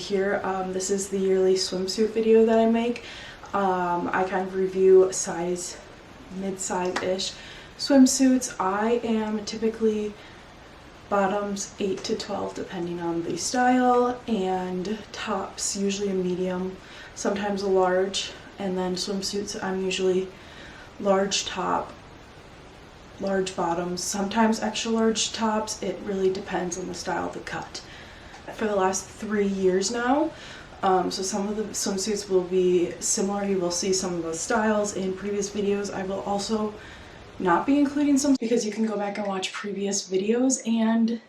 here. This is the yearly swimsuit video that I make. I kind of review size mid-size-ish swimsuits. I am typically bottoms 8 to 12 depending on the style, and tops usually a medium, sometimes a large, and then swimsuits I'm usually large top, large bottoms, sometimes extra large tops. It really depends on the style of the cut. For the last 3 years now, so some of the swimsuits will be similar. You will see some of the styles in previous videos. I will also not be including some because you can go back and watch previous videos and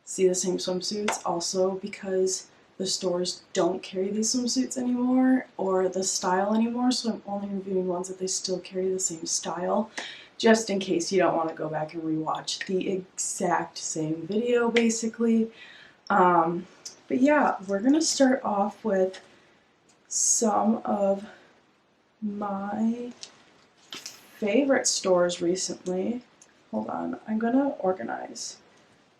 see the same swimsuits. Also because the stores don't carry these swimsuits anymore or the style anymore, so I'm only reviewing ones that they still carry the same style, just in case you don't want to go back and rewatch the exact same video basically. But yeah, we're gonna start off with some of my favorite stores recently. Hold on, I'm gonna organize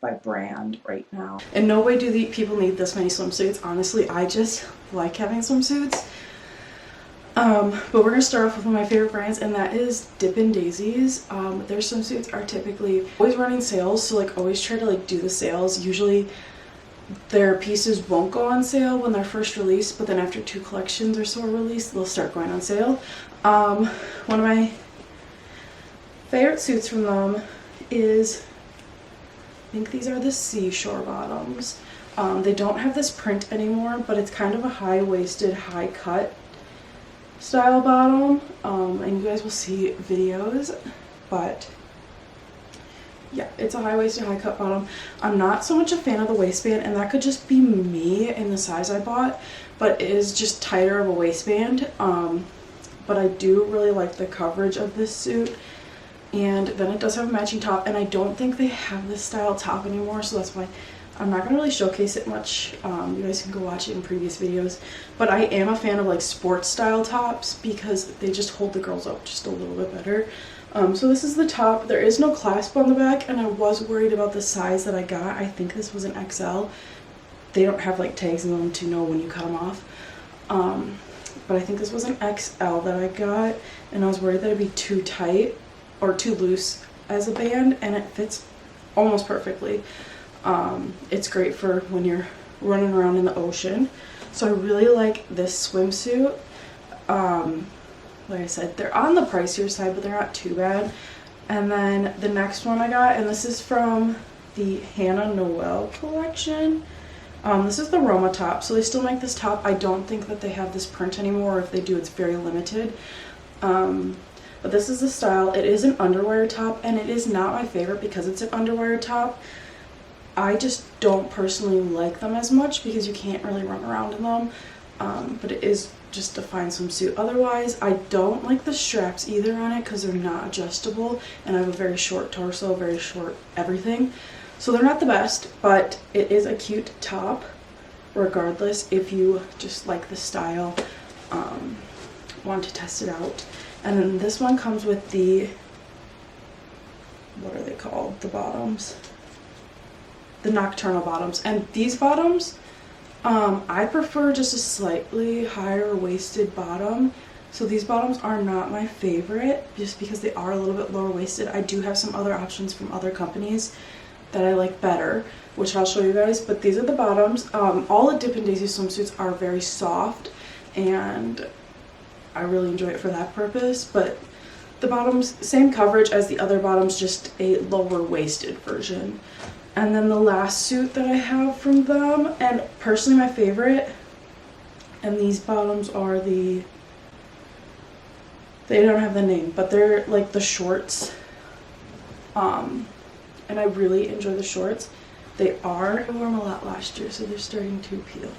by brand right now. In no way do the people need this many swimsuits. Honestly, I just like having swimsuits. But we're gonna start off with one of my favorite brands, and that is Dippin Daisies. Their swimsuits are typically always running sales, so like always try to like do the sales. Usually their pieces won't go on sale when they're first released, but then after 2 collections or so are released, they'll start going on sale. One of my favorite suits from them is, I think these are the seashore bottoms. They don't have this print anymore, but it's kind of a high-waisted, high-cut style bottom, and you guys will see videos, but yeah, it's a high-waisted, high-cut bottom. I'm not so much a fan of the waistband, and that could just be me in the size I bought, but it is just tighter of a waistband. But I do really like the coverage of this suit, and then it does have a matching top, and I don't think they have this style top anymore, so that's why I'm not gonna really showcase it much. You guys can go watch it in previous videos, but I am a fan of like sports style tops because they just hold the girls up just a little bit better. So this is the top. There is no clasp on the back, and I was worried about the size that I got. I think this was an XL. They don't have like tags in them to know when you cut them off. But I think this was an XL that I got, and I was worried that it'd be too tight or too loose as a band, and it fits almost perfectly. It's great for when you're running around in the ocean. So I really like this swimsuit. Like I said, they're on the pricier side, but they're not too bad. And then the next one I got, and this is from the Hannah Noel collection. This is the Roma top, so they still make this top. I don't think that they have this print anymore, or if they do, it's very limited. But this is the style. It is an underwire top, and it is not my favorite because it's an underwire top. I just don't personally like them as much because you can't really run around in them. But it is just a fine swimsuit. Otherwise, I don't like the straps either on it because they're not adjustable, and I have a very short torso, very short everything. So they're not the best, but it is a cute top regardless if you just like the style, want to test it out. And then this one comes with the, what are they called? The bottoms. The nocturnal bottoms. And these bottoms, I prefer just a slightly higher waisted bottom. So these bottoms are not my favorite just because they are a little bit lower waisted. I do have some other options from other companies that I like better, which I'll show you guys, but these are the bottoms. All the Dippin Daisies swimsuits are very soft, and I really enjoy it for that purpose, but the bottoms, same coverage as the other bottoms, just a lower waisted version. And then the last suit that I have from them, and personally my favorite, and these bottoms are the, they don't have the name, but they're like the shorts. And I really enjoy the shorts. They are, I wore them a lot last year, so they're starting to peel.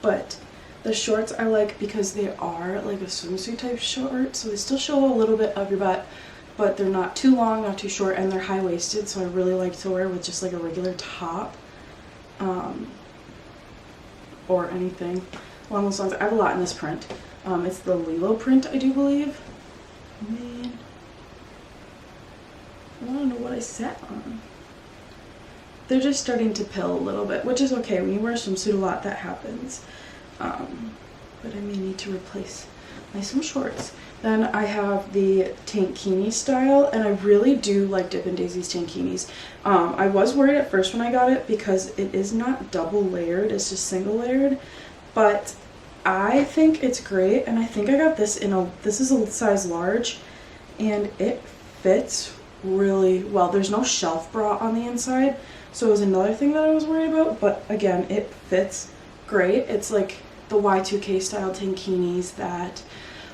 But the shorts I like because they are like a swimsuit type short, so they still show a little bit of your butt, but they're not too long, not too short, and they're high-waisted, so I really like to wear with just like a regular top, or anything along those lines. I have a lot in this print. It's the Lilo print, I do believe. Man, I don't know what I sat on. they're just starting to pill a little bit, which is okay. When you wear a swimsuit a lot, that happens. But I may need to replace my swim shorts. Then I have the tankini style, and I really do like Dippin' Daisies tankinis. I was worried at first when I got it because it is not double layered, it's just single layered, but I think it's great, and I think I got this this is a size large, and it fits really well. There's no shelf bra on the inside, so it was another thing that I was worried about, but again, it fits great. It's like the Y2K style tankinis that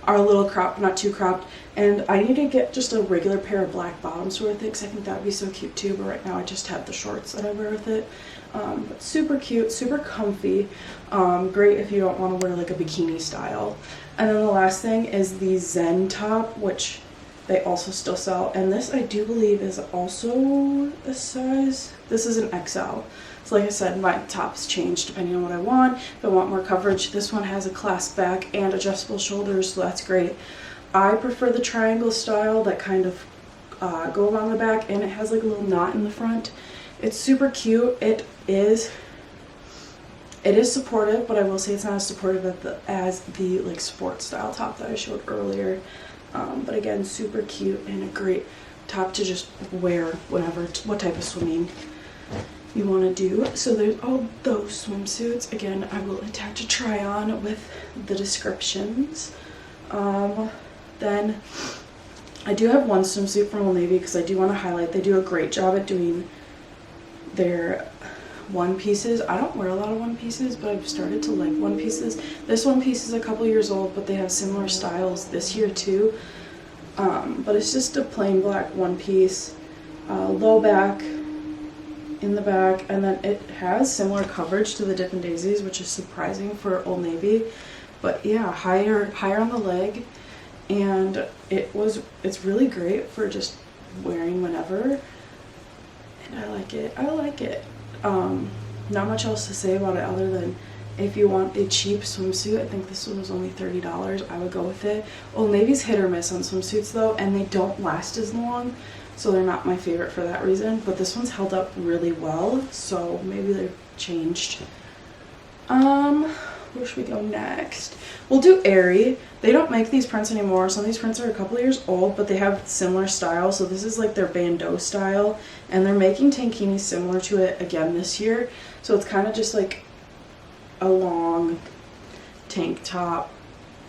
are a little cropped, not too cropped, and I need to get just a regular pair of black bottoms to wear with it because I think that would be so cute too, but right now I just have the shorts that I wear with it. But super cute, super comfy, great if you don't want to wear like a bikini style. And then the last thing is the Zen top, which they also still sell, and this I do believe is also a size, this is an XL. So like I said, my tops change depending on what I want. If I want more coverage, this one has a clasp back and adjustable shoulders, so that's great. I prefer the triangle style that kind of go around the back, and it has like a little knot in the front. It's super cute. It is supportive, but I will say it's not as supportive as the like sports style top that I showed earlier. But again, super cute and a great top to just wear whenever, what type of swimming you want to do. So there's all those swimsuits. Again, I will attach a try on with the descriptions. Then I do have one swimsuit from Old Navy because I do want to highlight, they do a great job at doing their one pieces. I don't wear a lot of one pieces, but I've started to like one pieces. This one piece is a couple years old, but they have similar styles this year too. But it's just a plain black one piece, low back in the back, and then it has similar coverage to the Dippin' Daisies, which is surprising for Old Navy. But yeah, higher on the leg, and it's really great for just wearing whenever. And I like it. Not much else to say about it other than if you want a cheap swimsuit, I think this one was only $30, I would go with it. Old Navy's hit or miss on swimsuits though, and they don't last as long, so they're not my favorite for that reason, but this one's held up really well, so maybe they've changed. Where should we go next? We'll do Aerie. They don't make these prints anymore. Some of these prints are a couple years old, but they have similar style. So this is like their bandeau style, and they're making tankinis similar to it again this year. So it's kind of just like a long tank top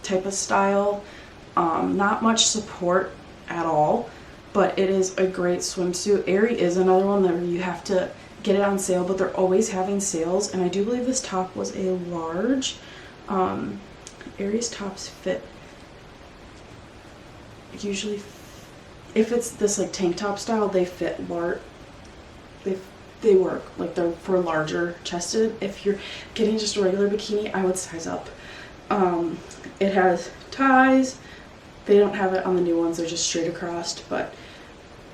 type of style. Not much support at all, but it is a great swimsuit. Aerie is another one that you have to get it on sale, but they're always having sales, and I do believe this top was a large. Aerie's tops fit usually, if it's this like tank top style, they fit large. They work like they're for larger chested. If you're getting just a regular bikini, I would size up. It has ties. They don't have it on the new ones, they're just straight across, but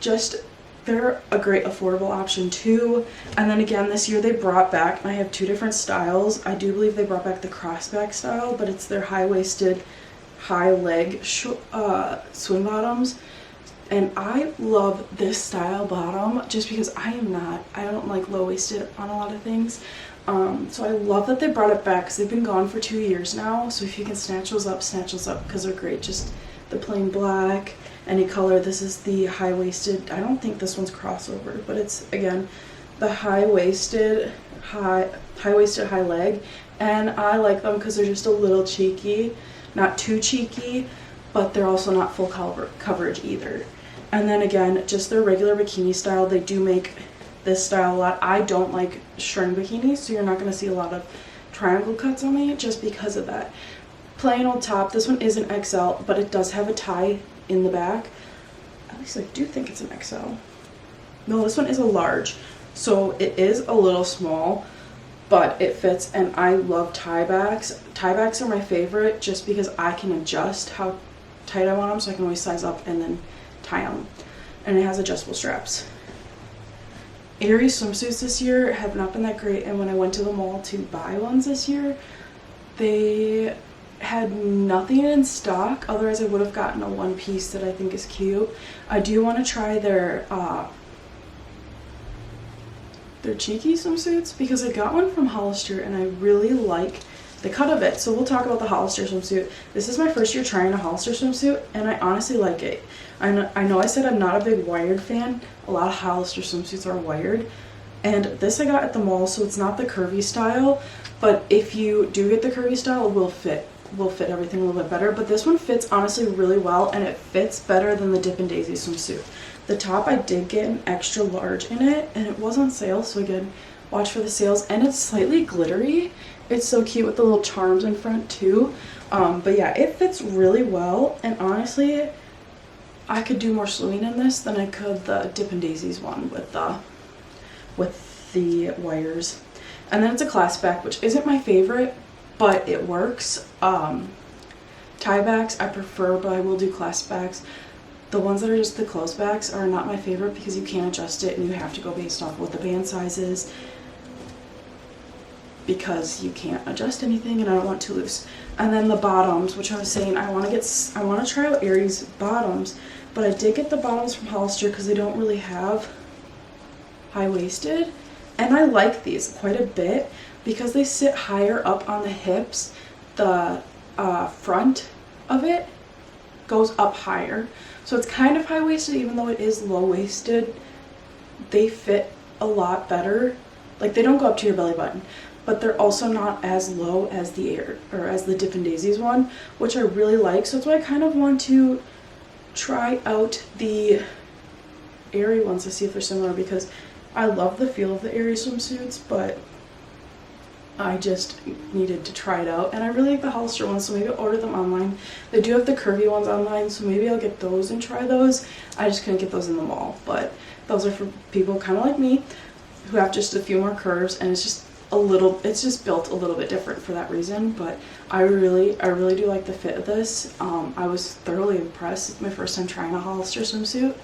just they're a great affordable option too. And then again, this year they brought back, and I have two different styles. I do believe they brought back the crossback style, but it's their high-waisted, high-leg swim bottoms. And I love this style bottom just because I don't like low-waisted on a lot of things. So I love that they brought it back because they've been gone for 2 years now. So if you can snatch those up because they're great. Just the plain black, any color. This is the high-waisted. I don't think this one's crossover, but it's again the high-waisted, high leg, and I like them because they're just a little cheeky, not too cheeky, but they're also not full coverage either. And then again, just their regular bikini style. They do make this style a lot. I don't like string bikinis, so you're not going to see a lot of triangle cuts on me just because of that. Plain old top. This one is an XL, but it does have a tie in the back. At least I do think it's an XL. No, this one is a large, so it is a little small, but it fits, and I love tie backs. Tie backs are my favorite just because I can adjust how tight I want them, so I can always size up and then tie them. And it has adjustable straps. Aerie swimsuits this year have not been that great, and when I went to the mall to buy ones this year, they had nothing in stock. Otherwise I would have gotten a one piece that I think is cute. I do want to try their they're cheeky swimsuits because I got one from Hollister and I really like the cut of it. So we'll talk about the Hollister swimsuit. This is my first year trying a Hollister swimsuit and I honestly like it. I know I said I'm not a big wired fan. A lot of Hollister swimsuits are wired. And this I got at the mall, so it's not the curvy style. But if you do get the curvy style, it will fit everything a little bit better. But this one fits honestly really well, and it fits better than the Dippin' Daisies swimsuit. The top I did get an extra large in it, and it was on sale, so again, watch for the sales. And it's slightly glittery. It's so cute with the little charms in front too. But yeah, it fits really well, and honestly, I could do more swimming in this than I could the Dippin' Daisies one with the wires. And then it's a clasp back, which isn't my favorite, but it works. Tie backs I prefer, but I will do clasp backs. The ones that are just the closed backs are not my favorite because you can't adjust it and you have to go based off what the band size is, because you can't adjust anything and I don't want too loose. And then the bottoms, which I was saying I want to try out Aerie's bottoms, but I did get the bottoms from Hollister because they don't really have high-waisted, and I like these quite a bit because they sit higher up on the hips. The front of it goes up higher, so it's kind of high-waisted even though it is low-waisted. They fit a lot better. Like, they don't go up to your belly button, but they're also not as low as the Dippin' Daisies one, which I really like. So that's why I kind of want to try out the Aerie ones to see if they're similar, because I love the feel of the Aerie swimsuits, but I just needed to try it out. And I really like the Hollister ones, so maybe I'll order them online. They do have the curvy ones online, so maybe I'll get those and try those. I just couldn't get those in the mall, but those are for people kind of like me who have just a few more curves, and it's just built a little bit different for that reason. But I really do like the fit of this. I was thoroughly impressed. It's my first time trying a Hollister swimsuit,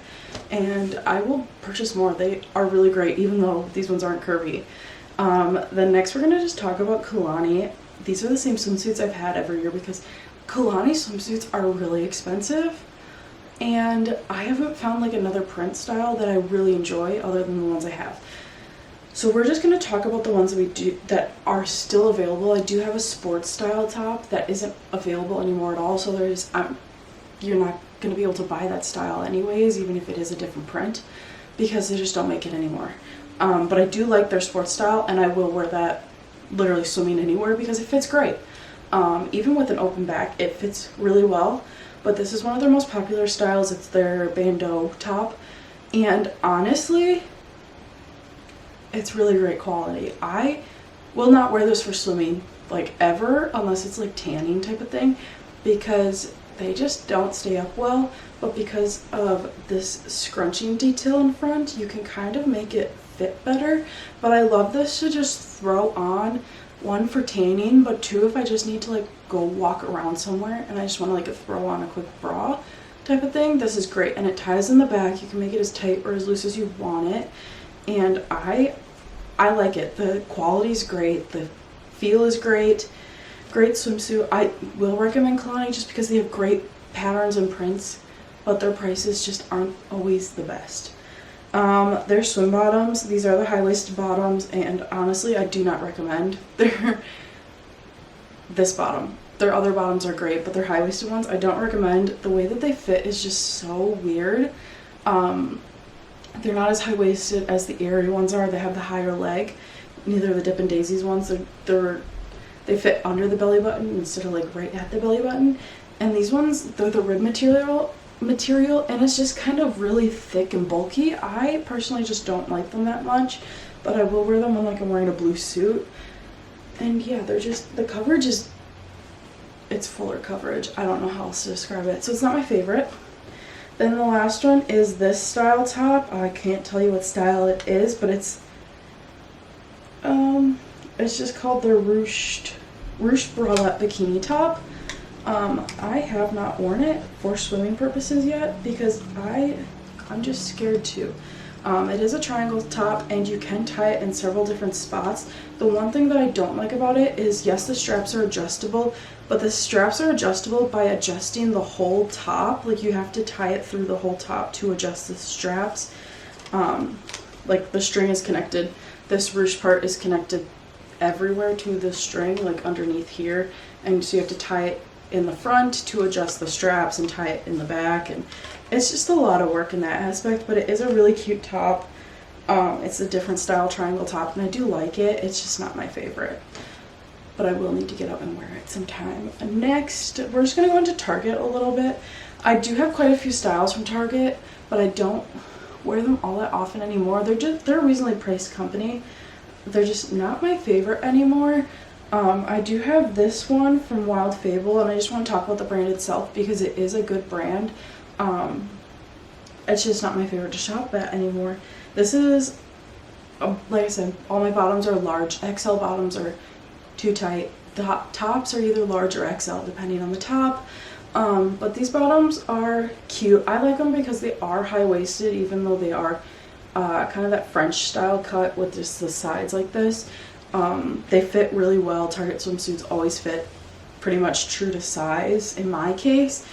and I will purchase more. They are really great, even though these ones aren't curvy. Then next we're gonna just talk about Kulani. These are the same swimsuits I've had every year because Kulani swimsuits are really expensive, and I haven't found like another print style that I really enjoy other than the ones I have. So we're just going to talk about the ones that are still available. I do have a sports style top that isn't available anymore at all, so you're not going to be able to buy that style anyways, even if it is a different print, because they just don't make it anymore. But I do like their sports style, and I will wear that literally swimming anywhere because it fits great. Even with an open back, it fits really well. But this is one of their most popular styles. It's their bandeau top, and honestly, it's really great quality. I will not wear this for swimming like ever unless it's like tanning type of thing, because they just don't stay up well. But because of this scrunching detail in front, you can kind of make it fit better. But I love this to just throw on, one for tanning, but two if I just need to like go walk around somewhere and I just want to like throw on a quick bra type of thing. This is great, and it ties in the back. You can make it as tight or as loose as you want it, and I like it. The quality's great, the feel is great. Great swimsuit. I will recommend Kani just because they have great patterns and prints, but their prices just aren't always the best. Their swim bottoms, these are the high-waisted bottoms, and honestly I do not recommend this bottom. Their other bottoms are great, but their high-waisted ones I don't recommend. The way that they fit is just so weird. They're not as high-waisted as the Aerie ones are. They have the higher leg. Neither of the Dippin' Daisies ones. They fit under the belly button instead of like right at the belly button. And these ones, they're the rib material, and it's just kind of really thick and bulky. I personally just don't like them that much, but I will wear them when like I'm wearing a blue suit. And yeah, they're just, the coverage is, it's fuller coverage. I don't know how else to describe it. So it's not my favorite. Then the last one is this style top. I can't tell you what style it is, but it's just called the ruched bralette bikini top. I have not worn it for swimming purposes yet because I'm just scared to. It is a triangle top, and you can tie it in several different spots. The one thing that I don't like about it is, yes, the straps are adjustable, but the straps are adjustable by adjusting the whole top. Like, you have to tie it through the whole top to adjust the straps. Like, the string is connected this ruche part is connected everywhere to the string, like underneath here, and so you have to tie it in the front to adjust the straps and tie it in the back, and it's just a lot of work in that aspect, but it is a really cute top. It's a different style triangle top, and I do like it. It's just not my favorite, but I will need to get out and wear it sometime. Next, we're just gonna go into Target a little bit. I do have quite a few styles from Target, but I don't wear them all that often anymore. They're a reasonably priced company. They're just not my favorite anymore. I do have this one from Wild Fable, and I just want to talk about the brand itself because it is a good brand. It's just not my favorite to shop at anymore. This is, like I said, all my bottoms are large. XL bottoms are too tight. The tops are either large or XL depending on the top. But these bottoms are cute. I like them because they are high-waisted, even though they are kind of that French style cut with just the sides like this. They fit really well. Target swimsuits always fit pretty much true to size in my case.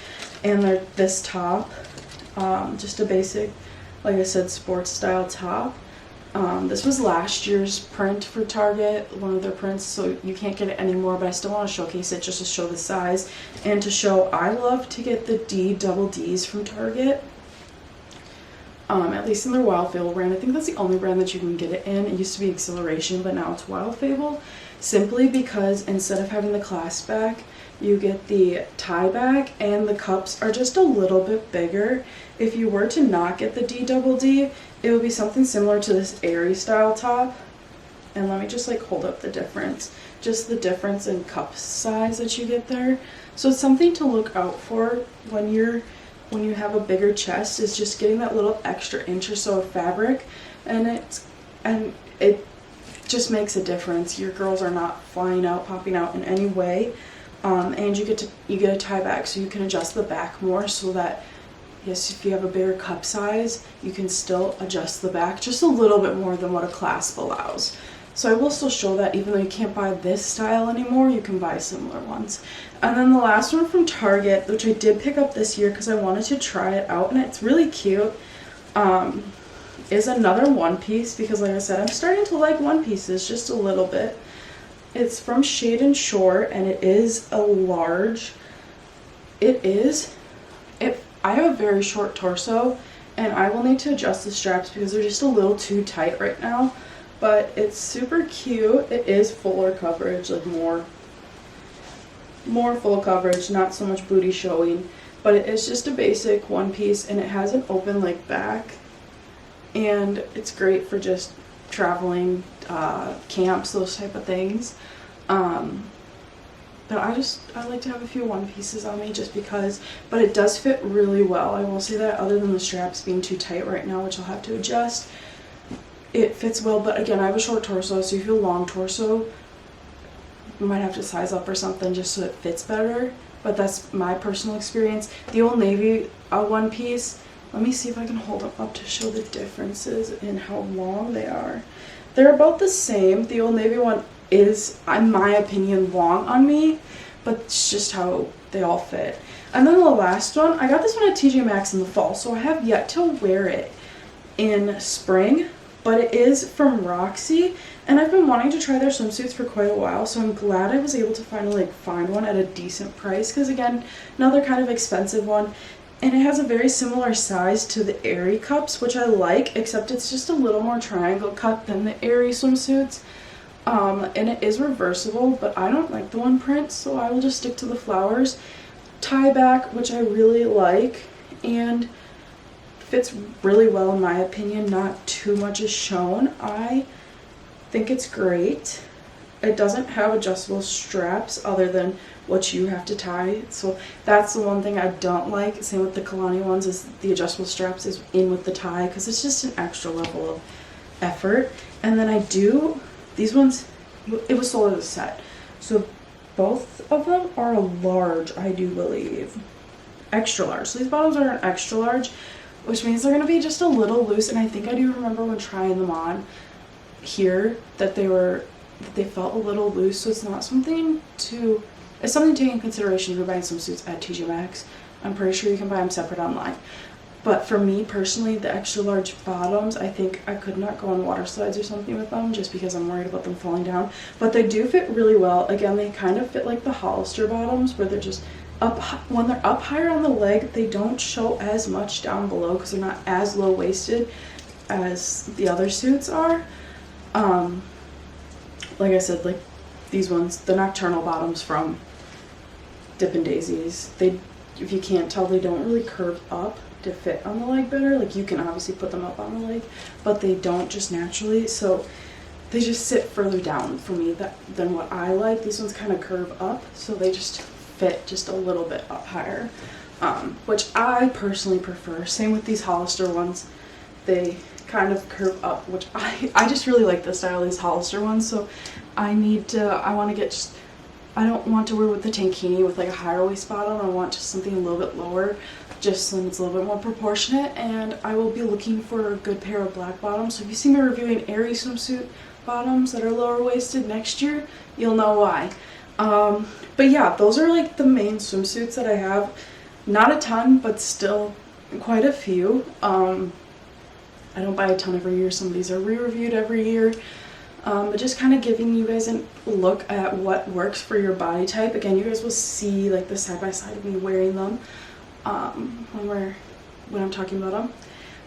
And they're this top, just a basic, like I said, sports style top. This was last year's print for Target, one of their prints, so you can't get it anymore, but I still want to showcase it just to show the size and to show I love to get the double Ds from Target. At least in their Wild Fable brand. I think that's the only brand that you can get it in. It used to be Exhilaration, but now it's Wild Fable, simply because instead of having the clasp back, you get the tie back, and the cups are just a little bit bigger. If you were to not get the double D, it would be something similar to this Aerie style top. And let me just like hold up the difference, just the difference in cup size that you get there. So it's something to look out for when you have a bigger chest, is just getting that little extra inch or so of fabric, and it just makes a difference. Your girls are not flying out, popping out in any way, and you get a tie back, so you can adjust the back more, so that yes, if you have a bigger cup size, you can still adjust the back just a little bit more than what a clasp allows. So I will still show that, even though you can't buy this style anymore, you can buy similar ones. And then the last one from Target, which I did pick up this year because I wanted to try it out, and it's really cute, is another one piece, because like I said, I'm starting to like one pieces just a little bit. It's from Shade and Shore, and it is a large. I have a very short torso, and I will need to adjust the straps because they're just a little too tight right now. But it's super cute. It is fuller coverage, like more full coverage, not so much booty showing. But it is just a basic one piece, and it has an open like back, and it's great for just traveling, camps, those type of things. But I like to have a few one pieces on me just because, but it does fit really well. I will say that, other than the straps being too tight right now, which I'll have to adjust, it fits well. But again, I have a short torso, so if you have a long torso, you might have to size up or something just so it fits better. But that's my personal experience. The Old Navy one piece, let me see if I can hold them up to show the differences in how long they are. They're about the same. The Old Navy one is, in my opinion, long on me, but it's just how they all fit. And then the last one, I got this one at TJ Maxx in the fall, so I have yet to wear it in spring, but it is from Roxy, and I've been wanting to try their swimsuits for quite a while, so I'm glad I was able to finally find one at a decent price, because again, another kind of expensive one, and it has a very similar size to the Aerie cups, which I like, except it's just a little more triangle cut than the Aerie swimsuits. And it is reversible, but I don't like the one print, so I will just stick to the flowers. Tie back, which I really like, and fits really well in my opinion. Not too much is shown. I think it's great. It doesn't have adjustable straps other than what you have to tie, so that's the one thing I don't like. Same with the Kalani ones, is the adjustable straps is in with the tie, because it's just an extra level of effort. And then these ones, it was sold as a set, so both of them are a large, I do believe, extra large. So these bottoms are an extra large, which means they're going to be just a little loose, and I think I do remember when trying them on here that they felt a little loose, so it's something to take into consideration if you're buying swimsuits at TJ Maxx. I'm pretty sure you can buy them separate online. But for me personally, the extra large bottoms, I think I could not go on water slides or something with them just because I'm worried about them falling down. But they do fit really well. Again, they kind of fit like the Hollister bottoms where they're just up, when they're up higher on the leg, they don't show as much down below because they're not as low waisted as the other suits are. Like I said, like these ones, the nocturnal bottoms from Dippin' Daisies, they, if you can't tell, they don't really curve up to fit on the leg better. Like you can obviously put them up on the leg, but they don't just naturally, so they just sit further down for me than what I like. These ones kind of curve up, so they just fit just a little bit up higher, which I personally prefer. Same with these Hollister ones, they kind of curve up, which I just really like the style of these Hollister ones. So I want to get just, I don't want to wear with the tankini with like a higher waist bottom. I want just something a little bit lower, just so it's a little bit more proportionate. And I will be looking for a good pair of black bottoms. So if you see me reviewing Aerie swimsuit bottoms that are lower waisted next year, you'll know why. But yeah, those are like the main swimsuits that I have. Not a ton, but still quite a few. I don't buy a ton every year. Some of these are re-reviewed every year. But just kind of giving you guys a look at what works for your body type. Again, you guys will see like the side by side of me wearing them when I'm talking about them.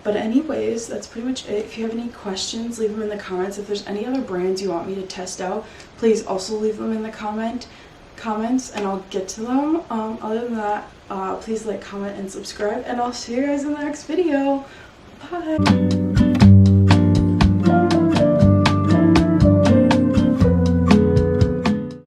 But anyways, that's pretty much it. If you have any questions, leave them in the comments. If there's any other brands you want me to test out, please also leave them in the comments and I'll get to them. Other than that, please like, comment, and subscribe, and I'll see you guys in the next video. Bye!